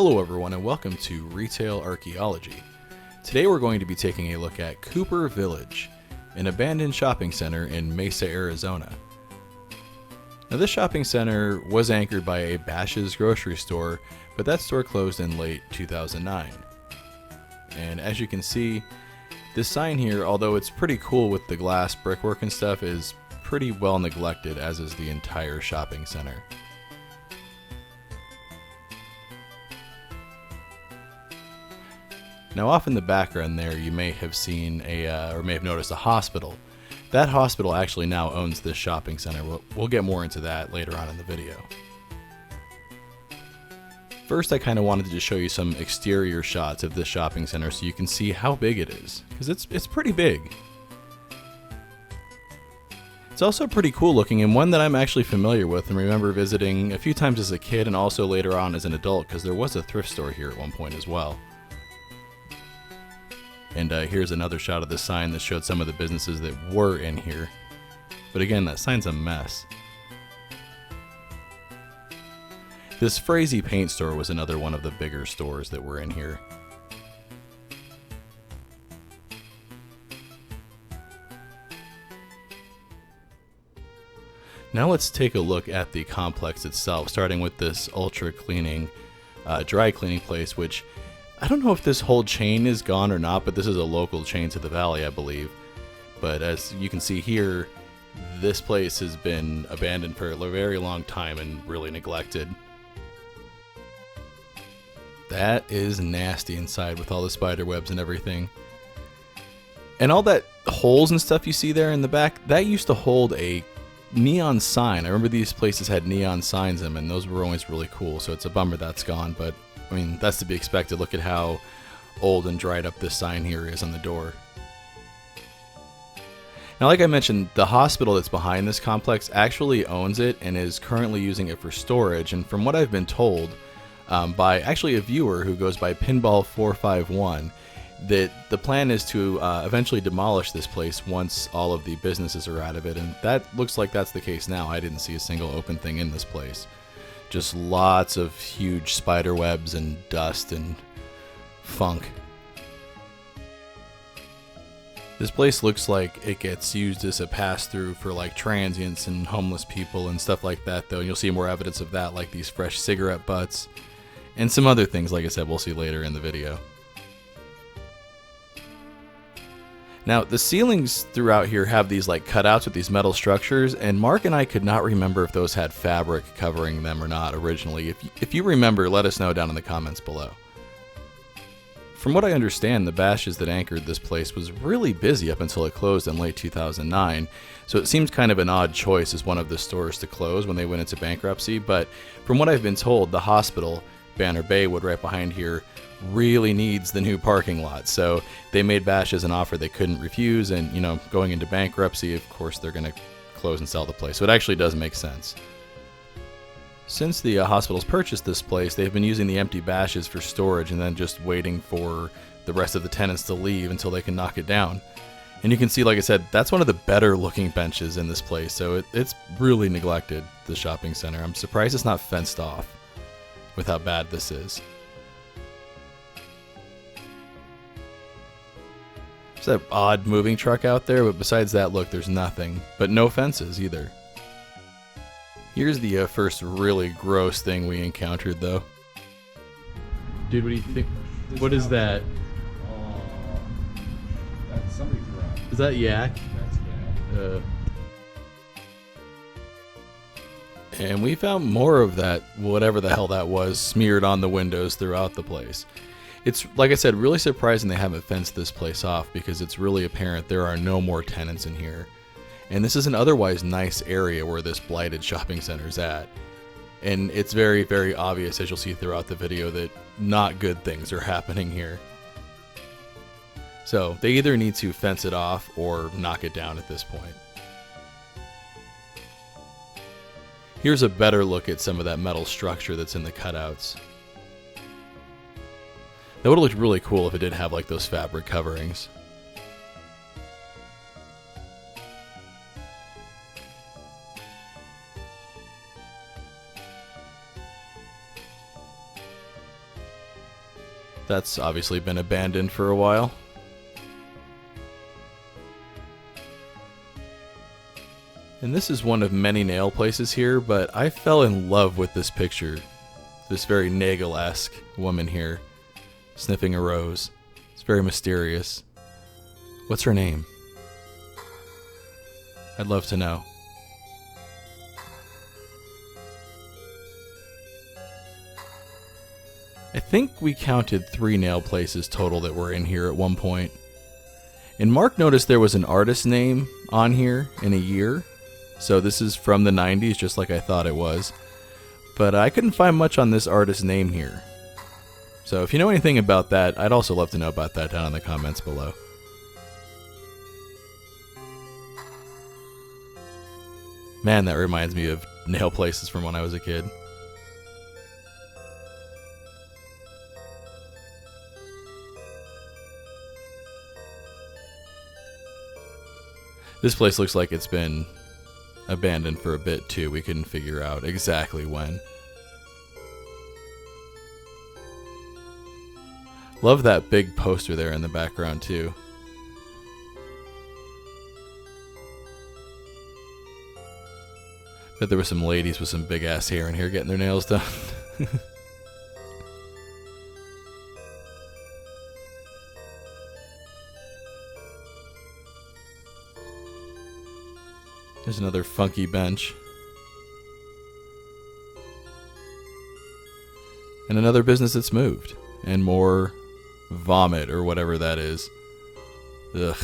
Hello everyone and welcome to Retail Archaeology. Today we're going to be taking a look at Cooper Village, an abandoned shopping center in Mesa, Arizona. Now this shopping center was anchored by a Bashas grocery store, but that store closed in late 2009. And as you can see, this sign here, although it's pretty cool with the glass brickwork and stuff, is pretty well neglected, as is the entire shopping center. Now off in the background there you may have seen or may have noticed a hospital. That hospital actually now owns this shopping center. We'll get more into that later on in the video. First I kind of wanted to just show you some exterior shots of this shopping center so you can see how big it is, because it's pretty big. It's also pretty cool looking, and one that I'm actually familiar with and remember visiting a few times as a kid and also later on as an adult, because there was a thrift store here at one point as well. And here's another shot of the sign that showed some of the businesses that were in here. But again, that sign's a mess. This Frazee paint store was another one of the bigger stores that were in here. Now let's take a look at the complex itself, starting with this ultra cleaning, dry cleaning place, which I don't know if this whole chain is gone or not, but this is a local chain to the valley, I believe. But as you can see here, this place has been abandoned for a very long time and really neglected. That is nasty inside with all the spider webs and everything. And all that holes and stuff you see there in the back, that used to hold a neon sign. I remember these places had neon signs in them, and those were always really cool, so it's a bummer that's gone, but I mean, that's to be expected. Look at how old and dried up this sign here is on the door. Now, like I mentioned, the hospital that's behind this complex actually owns it and is currently using it for storage. And from what I've been told by actually a viewer who goes by Pinball451, that the plan is to eventually demolish this place once all of the businesses are out of it. And that looks like that's the case now. I didn't see a single open thing in this place. Just lots of huge spider webs and dust and funk. This place looks like it gets used as a pass-through for like transients and homeless people and stuff like that, though. And you'll see more evidence of that, like these fresh cigarette butts and some other things, like I said, we'll see later in the video. Now, the ceilings throughout here have these like cutouts with these metal structures, and Mark and I could not remember if those had fabric covering them or not originally. If you remember, let us know down in the comments below. From what I understand, the Bashas that anchored this place was really busy up until it closed in late 2009, so it seems kind of an odd choice as one of the stores to close when they went into bankruptcy, but from what I've been told, the hospital, Banner Baywood right behind here, really needs the new parking lot, so they made Bashas an offer they couldn't refuse, and you know, going into bankruptcy, of course they're going to close and sell the place, so it actually does make sense. Since the hospitals purchased this place, they've been using the empty Bashas for storage and then just waiting for the rest of the tenants to leave until they can knock it down. And you can see, like I said, that's one of the better looking benches in this place, so it's really neglected, the shopping center. I'm surprised it's not fenced off with how bad this is. There's that odd moving truck out there, but besides that, look, there's nothing. But no fences either. Here's the first really gross thing we encountered, though. Dude, what do you think? What is that? That's somebody threw out. Is that yak? That's And we found more of that, whatever the hell that was, smeared on the windows throughout the place. It's, like I said, really surprising they haven't fenced this place off, because it's really apparent there are no more tenants in here. And this is an otherwise nice area where this blighted shopping center is at. And it's very, very obvious, as you'll see throughout the video, that not good things are happening here. So they either need to fence it off or knock it down at this point. Here's a better look at some of that metal structure that's in the cutouts. That would have looked really cool if it did have like those fabric coverings. That's obviously been abandoned for a while. And this is one of many nail places here, but I fell in love with this picture. This very Nagel-esque woman here, sniffing a rose. It's very mysterious. What's her name? I'd love to know. I think we counted 3 nail places total that were in here at one point. And Mark noticed there was an artist name on here in a year. So this is from the 90s, just like I thought it was. But I couldn't find much on this artist's name here. So if you know anything about that, I'd also love to know about that down in the comments below. Man, that reminds me of nail places from when I was a kid. This place looks like it's been abandoned for a bit too. We couldn't figure out exactly when. Love that big poster there in the background too. Bet there were some ladies with some big ass hair in here getting their nails done. There's another funky bench. And another business that's moved. And more vomit or whatever that is. Ugh.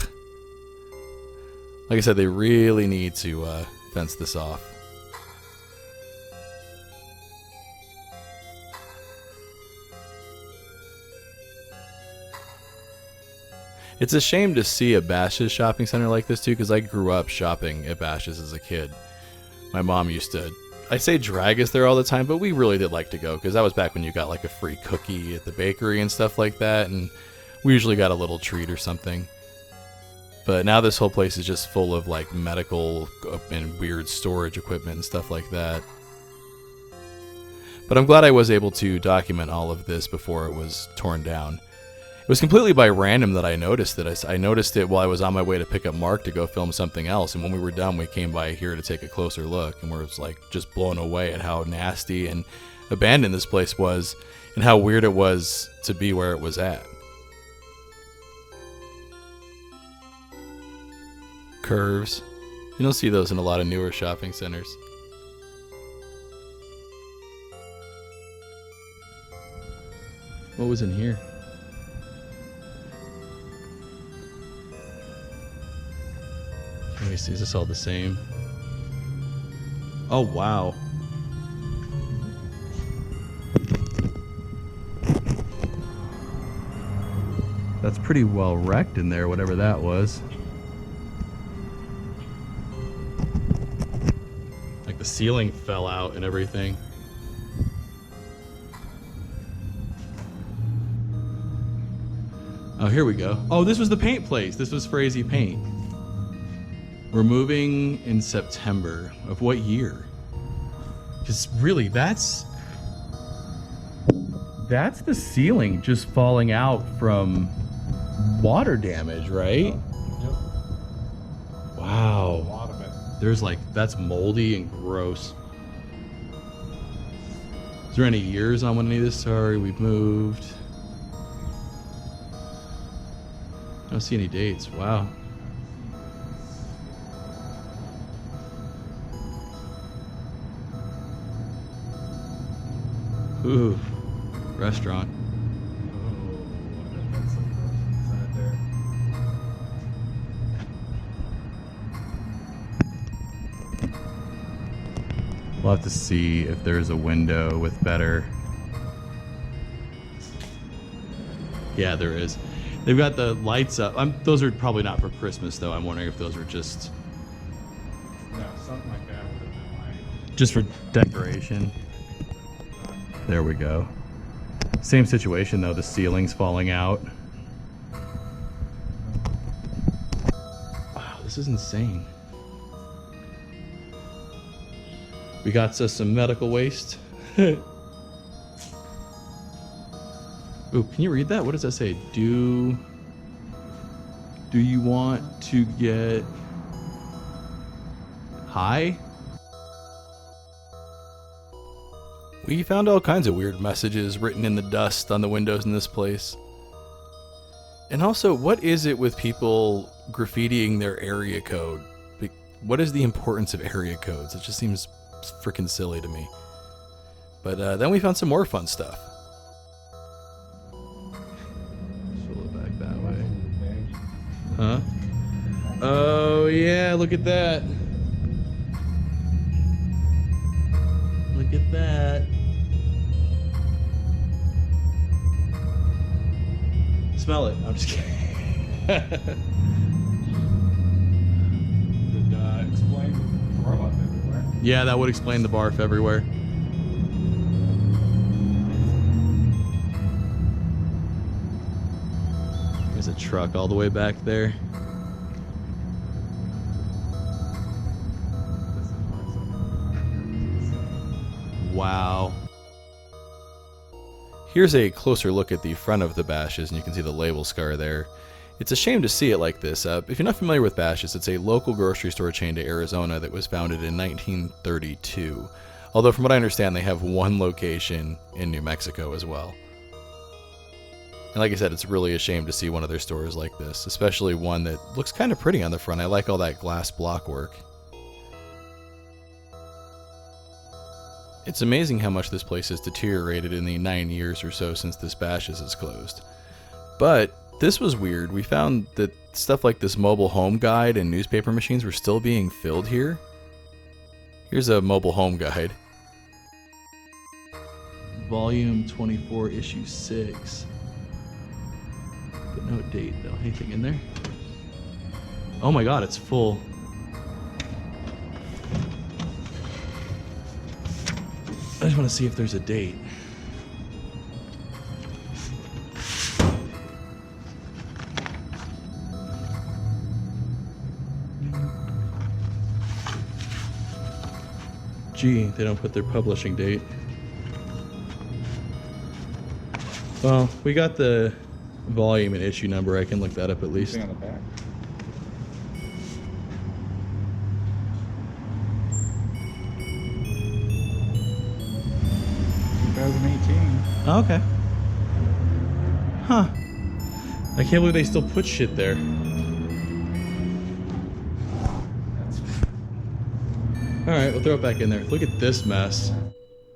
Like I said, they really need to fence this off. It's a shame to see a Bashas shopping center like this too, because I grew up shopping at Bashas as a kid. My mom used to, I say drag us there all the time, but we really did like to go, because that was back when you got like a free cookie at the bakery and stuff like that, and we usually got a little treat or something. But now this whole place is just full of like medical and weird storage equipment and stuff like that. But I'm glad I was able to document all of this before it was torn down. It was completely by random that I noticed it. I noticed it while I was on my way to pick up Mark to go film something else, and when we were done, we came by here to take a closer look, and we were like just blown away at how nasty and abandoned this place was, and how weird it was to be where it was at. Curves. You don't see those in a lot of newer shopping centers. What was in here? Let me see, is this all the same? Oh, wow. That's pretty well wrecked in there, whatever that was. Like the ceiling fell out and everything. Oh, here we go. Oh, this was the paint place. This was Frazee Paint. We're moving in September. Of what year? Because really, that's the ceiling just falling out from water damage, right? Yep. Wow. A lot of it. There's like, that's moldy and gross. Is there any years on when any of this? Sorry, we've moved. I don't see any dates. Wow. Ooh, restaurant. Oh, I bet that's some gross inside there. We'll have to see if there's a window with better. Yeah, there is. They've got the lights up. Those are probably not for Christmas, though. I'm wondering if those are just Yeah, something like that would have been like. just for decoration. There we go. Same situation, though. The ceiling's falling out. Wow, this is insane. We got us some medical waste. We Ooh, can you read that? What does that say? Do you want to get high? We found all kinds of weird messages written in the dust on the windows in this place. And also, what is it with people graffitiing their area code? What is the importance of area codes? It just seems freaking silly to me. But then we found some more fun stuff. Roll it back that way. Huh? Oh yeah, look at that. Look at that. Smell it. I'm just kidding. Would explain the throw up everywhere. Yeah, that would explain the barf everywhere. There's a truck all the way back there. This is why something Wow. Here's a closer look at the front of the Bashas, and you can see the label scar there. It's a shame to see it like this. If you're not familiar with Bashas, it's a local grocery store chain to Arizona that was founded in 1932. Although from what I understand, they have one location in New Mexico as well. And like I said, it's really a shame to see one of their stores like this, especially one that looks kind of pretty on the front. I like all that glass block work. It's amazing how much this place has deteriorated in the 9 years or so since this Bashas is closed. But this was weird. We found that stuff like this mobile home guide and newspaper machines were still being filled here. Here's a mobile home guide. Volume 24, issue 6. But no date though. Anything in there? Oh my god, it's full. I just want to see if there's a date. Gee, they don't put their publishing date. Well, we got the volume and issue number. I can look that up at least. thing on the back. Oh, okay. Huh. I can't believe they still put shit there. Alright, we'll throw it back in there. Look at this mess.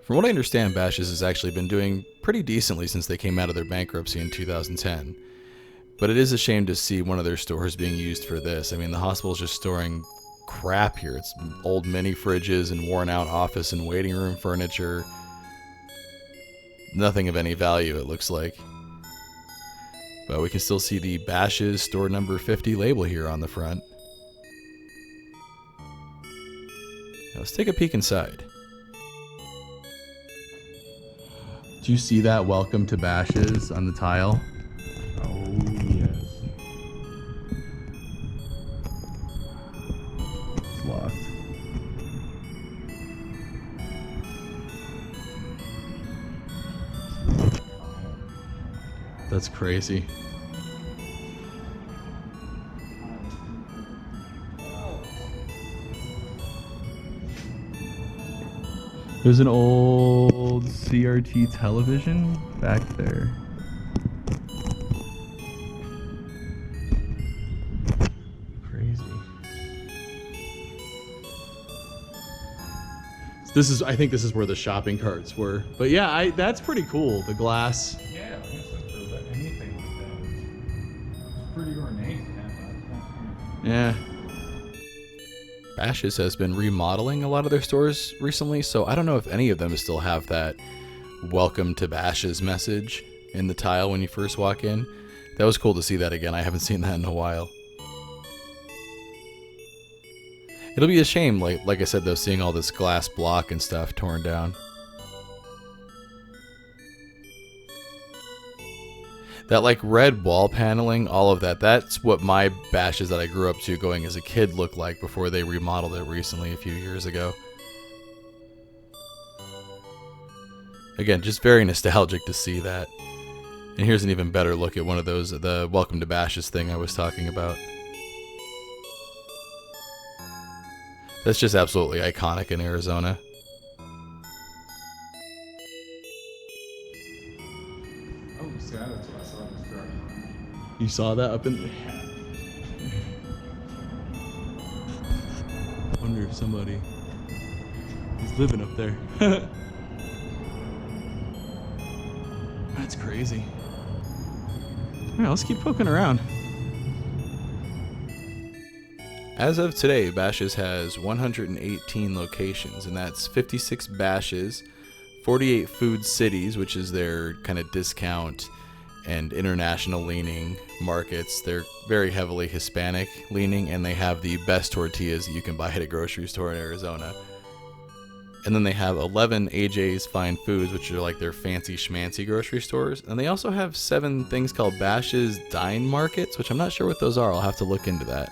From what I understand, Bashas has actually been doing pretty decently since they came out of their bankruptcy in 2010. But it is a shame to see one of their stores being used for this. I mean, the hospital's just storing crap here. It's old mini fridges and worn out office and waiting room furniture. Nothing of any value, it looks like. But we can still see the Bashas store number 50 label here on the front. Now let's take a peek inside. Do you see that welcome to Bashas on the tile? Oh, yes. It's locked. That's crazy. There's an old CRT television back there. Crazy. I think this is where the shopping carts were. But yeah, that's pretty cool. The glass. Yeah, like I said, for anything like that. It's pretty ornate, man. Yeah. Bashas has been remodeling a lot of their stores recently, so I don't know if any of them still have that welcome to Bashas message in the tile when you first walk in. That was cool to see that again. I haven't seen that in a while. It'll be a shame, like I said though, seeing all this glass block and stuff torn down. That like red wall paneling, all of that, that's what my Bashas that I grew up to going as a kid looked like before they remodeled it recently a few years ago. Again, just very nostalgic to see that. And here's an even better look at one of those, the Welcome to Bashas thing I was talking about. That's just absolutely iconic in Arizona. Oh, see, that's what I saw this driving. You saw that up in... I wonder if somebody is living up there. That's crazy. Alright, let's keep poking around. As of today, Bashas has 118 locations, and that's 56 Bashas, 48 food cities, which is their kind of discount and international leaning markets. They're very heavily Hispanic leaning, and they have the best tortillas that you can buy at a grocery store in Arizona. And then they have 11 AJ's Fine Foods, which are like their fancy schmancy grocery stores. And they also have 7 things called Bashas Dine Markets, which I'm not sure what those are. I'll have to look into that.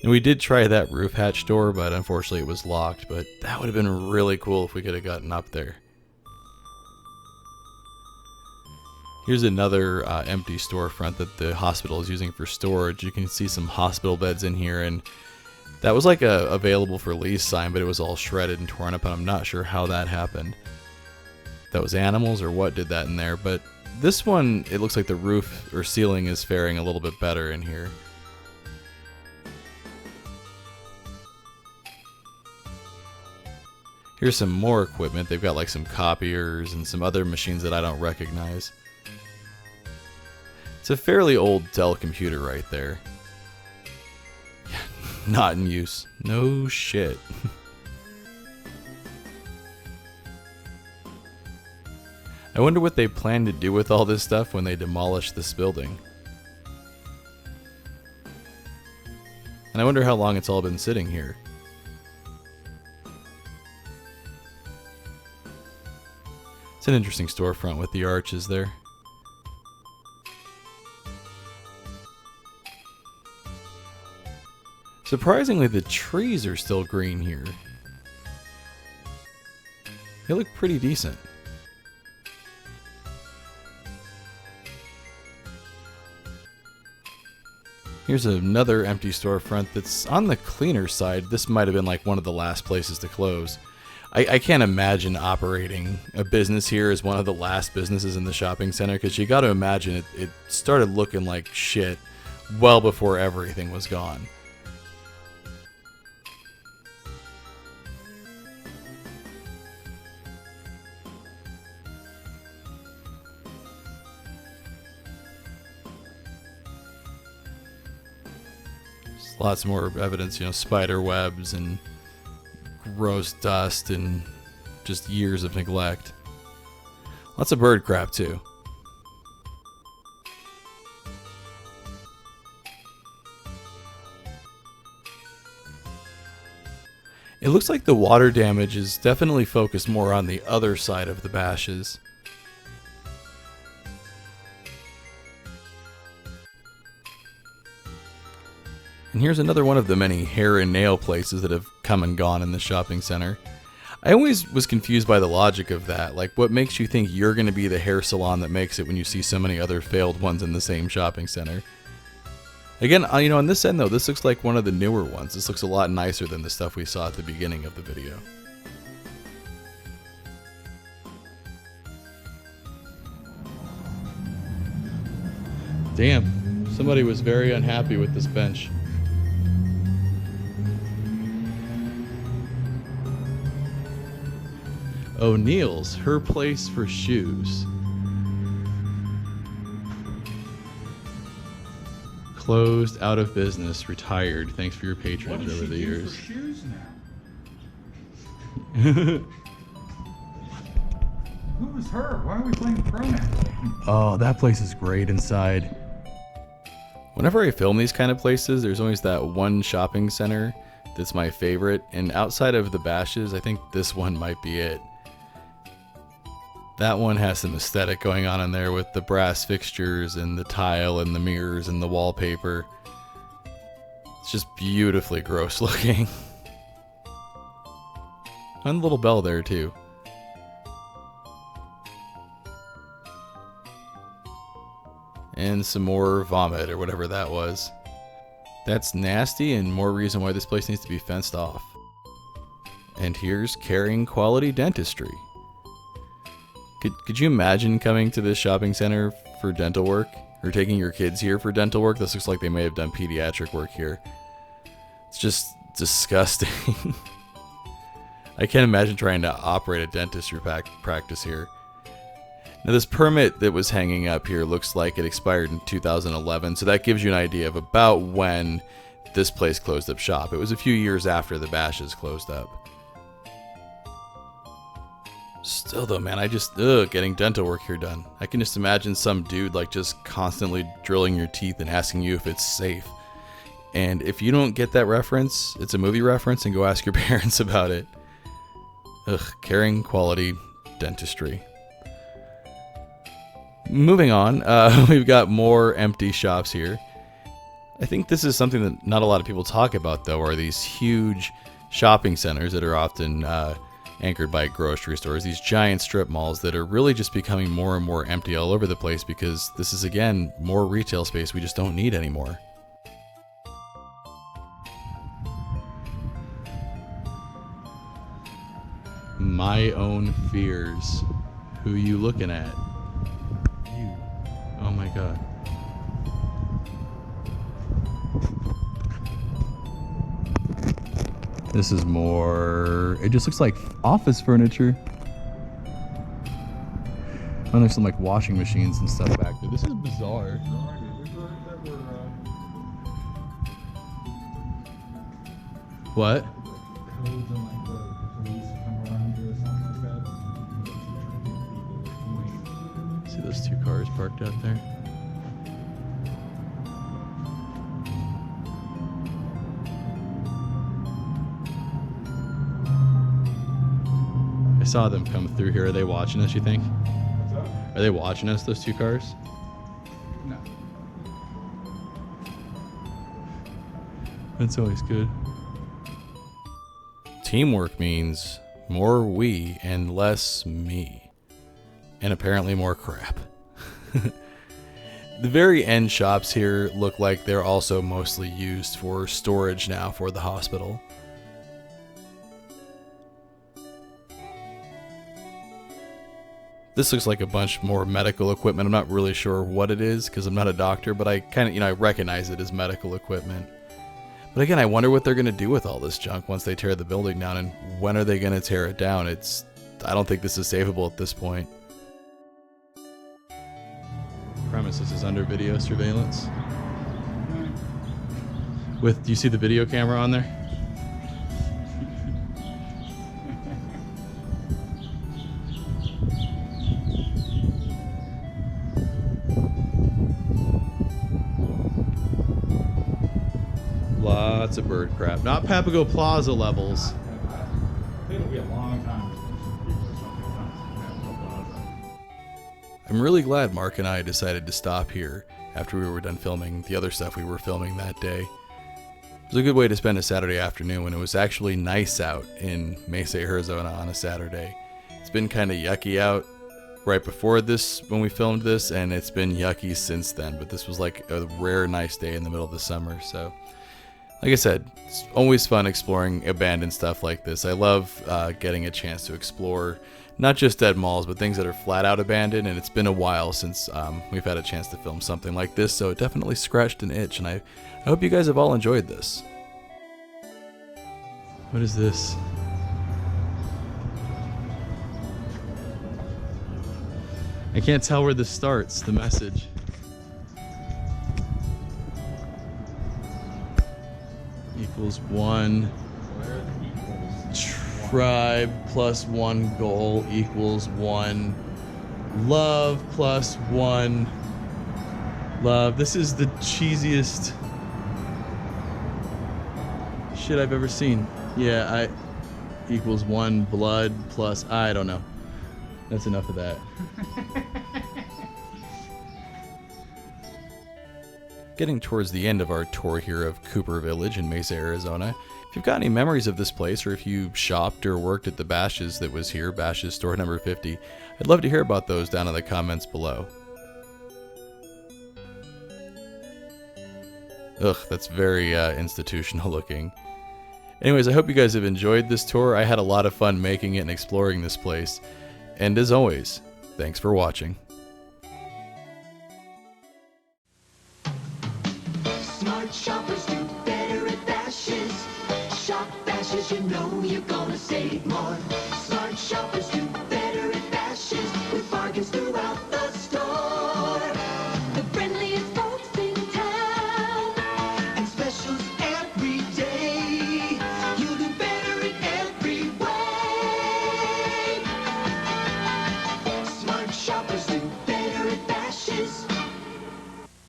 And we did try that roof hatch door, but unfortunately it was locked. But that would have been really cool if we could have gotten up there. Here's another empty storefront that the hospital is using for storage. You can see some hospital beds in here, and that was like a available for lease sign, but it was all shredded and torn up, and I'm not sure how that happened. That was animals or what did that in there, but this one, it looks like the roof or ceiling is faring a little bit better in here. Here's some more equipment. They've got like some copiers and some other machines that I don't recognize. It's a fairly old Dell computer right there. Not in use. No shit. I wonder what they plan to do with all this stuff when they demolish this building. And I wonder how long it's all been sitting here. It's an interesting storefront with the arches there. Surprisingly, the trees are still green here. They look pretty decent. Here's another empty storefront that's on the cleaner side. This might have been like one of the last places to close. I can't imagine operating a business here as one of the last businesses in the shopping center, because you got to imagine it started looking like shit well before everything was gone. Lots more evidence, you know, spider webs and gross dust and just years of neglect. Lots of bird crap too. It looks like the water damage is definitely focused more on the other side of the Bashas. And here's another one of the many hair and nail places that have come and gone in the shopping center. I always was confused by the logic of that. Like, what makes you think you're going to be the hair salon that makes it when you see so many other failed ones in the same shopping center? Again, you know, on this end though, this looks like one of the newer ones. This looks a lot nicer than the stuff we saw at the beginning of the video. Damn, somebody was very unhappy with this bench. O'Neill's, her place for shoes. Closed, out of business, retired. Thanks for your patronage over the years. For shoes now? Who was her? Why are we playing pronouns? Oh, that place is great inside. Whenever I film these kind of places, there's always that one shopping center that's my favorite, and outside of the Bashas, I think this one might be it. That one has some aesthetic going on in there with the brass fixtures and the tile and the mirrors and the wallpaper. It's just beautifully gross looking. And the little bell there too. And some more vomit or whatever that was. That's nasty and more reason why this place needs to be fenced off. And here's Caring Quality Dentistry. Could you imagine coming to this shopping center for dental work? Or taking your kids here for dental work? This looks like they may have done pediatric work here. It's just disgusting. I can't imagine trying to operate a dentistry practice here. Now this permit that was hanging up here looks like it expired in 2011, so that gives you an idea of about when this place closed up shop. It was a few years after the Bashas closed up. Still though, man, I just, getting dental work here done. I can just imagine some dude like just constantly drilling your teeth and asking you if it's safe. And if you don't get that reference, it's a movie reference, and go ask your parents about it. Caring Quality Dentistry. Moving on, we've got more empty shops here. I think this is something that not a lot of people talk about though, are these huge shopping centers that are often anchored by grocery stores, these giant strip malls that are really just becoming more and more empty all over the place because this is, again, more retail space we just don't need anymore. My own fears. Who you looking at? You. Oh my god. This is more, it just looks like office furniture. Oh, there's some like washing machines and stuff back there. This is bizarre. What? See those two cars parked out there? I saw them come through here. Are they watching us, you think? What's up? Are they watching us, those two cars? No. That's always good. Teamwork means more we and less me. And apparently more crap. The very end shops here look like they're also mostly used for storage now for the hospital. This looks like a bunch more medical equipment. I'm not really sure what it is because I'm not a doctor, but I kind of, I recognize it as medical equipment. But again, I wonder what they're going to do with all this junk once they tear the building down, and when are they going to tear it down? I don't think this is savable at this point. Premises is under video surveillance. Do you see the video camera on there? Lots of bird crap. Not Papago Plaza levels. I think it'll be a long time before something comes to Plaza. I'm really glad Mark and I decided to stop here after we were done filming the other stuff we were filming that day. It was a good way to spend a Saturday afternoon when it was actually nice out in Mesa, Arizona on a Saturday. It's been kind of yucky out right before this when we filmed this, and it's been yucky since then, but this was like a rare nice day in the middle of the summer. So like I said, it's always fun exploring abandoned stuff like this. I love getting a chance to explore not just dead malls, but things that are flat out abandoned, and it's been a while since we've had a chance to film something like this, so it definitely scratched an itch, and I hope you guys have all enjoyed this. What is this? I can't tell where this starts, the message. Equals 1 tribe plus 1 goal equals 1 love plus 1 love. This is the cheesiest shit I've ever seen. Yeah, equals 1 blood plus, I don't know. That's enough of that. Getting towards the end of our tour here of Cooper Village in Mesa, Arizona. If you've got any memories of this place, or if you shopped or worked at the Bashas that was here, Bashas store number 50, I'd love to hear about those down in the comments below. Ugh, that's very institutional looking. Anyways, I hope you guys have enjoyed this tour. I had a lot of fun making it and exploring this place. And as always, thanks for watching. Smart shoppers do better at Bashas. Shop Bashas, you know you're gonna save more.